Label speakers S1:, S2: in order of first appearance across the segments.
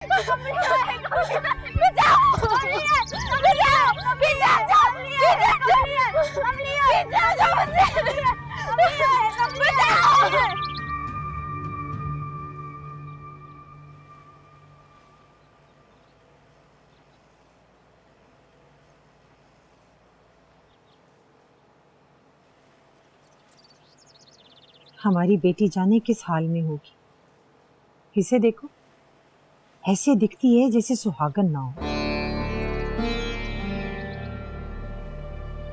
S1: हमारी बेटी जाने किस हाल में होगी। इसे देखो, ऐसे दिखती है जैसे सुहागन ना हो।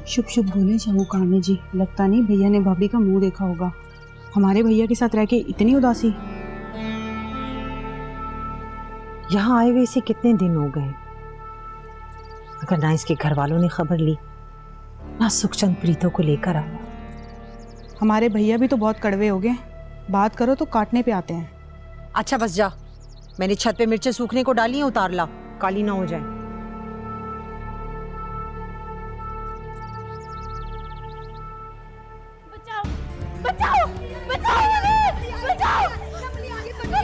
S2: शुभ शुभ बोले शाहूकाने जी, लगता नहीं भैया ने भाभी का मुंह देखा होगा। हमारे भैया के साथ रह के इतनी उदासी।
S1: यहाँ आए हुए इसे कितने दिन हो गए, अगर ना इसके घर वालों ने खबर ली, ना सुखचंद प्रीतों को लेकर आया।
S2: हमारे भैया भी तो बहुत कड़वे हो गए, बात करो तो काटने पे आते हैं।
S1: अच्छा बस जा, मैंने छत पे मिर्चें सूखने को डाली हैं, उतार ला, काली ना हो जाए।
S3: बचाओ बचाओ बचाओ बचाओ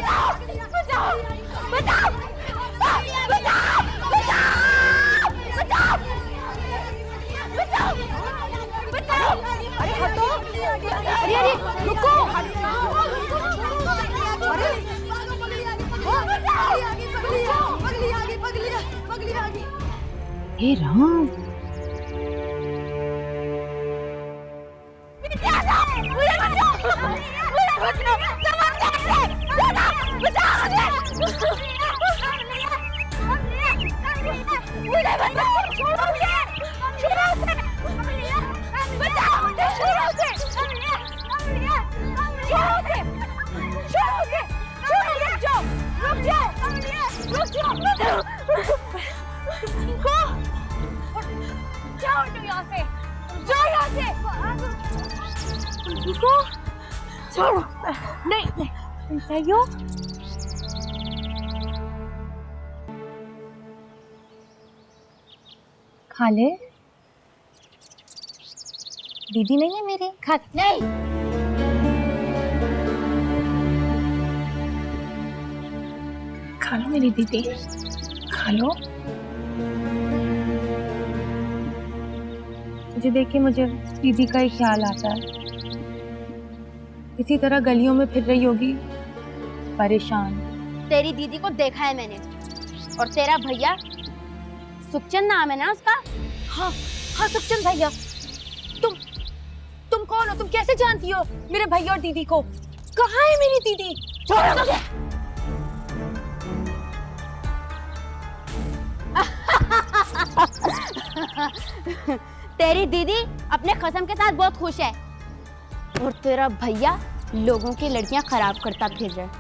S3: बचाओ बचाओ बचाओ। अरे हटो, अरे अरे रुको,
S1: हे राम,
S3: छोड़ो, नहीं नहीं, सही हो। खाले, दीदी नहीं है मेरी? खा नहीं। खा लो मेरी दीदी, खा लो। मुझे देख के मुझे दीदी का ही ख्याल आता है। इसी तरह गलियों में फिर रही होगी परेशान।
S4: तेरी दीदी को देखा है मैंने, और तेरा भैया सुखचंद नाम है ना उसका?
S3: हाँ हाँ, सुखचंद भैया। तुम कौन हो? तुम कैसे जानती हो मेरे भैया और दीदी को? कहाँ है मेरी दीदी?
S4: तेरी दीदी अपने कसम के साथ बहुत खुश है, और तेरा भैया लोगों की लड़कियां खराब करता फिर रहा है।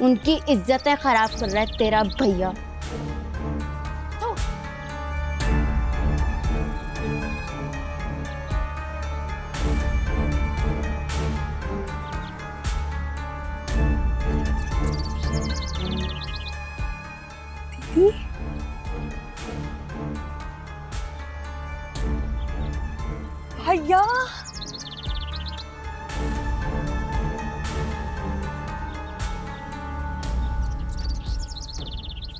S4: उनकी इज्जतें खराब कर रहा है तेरा भैया।
S3: भैया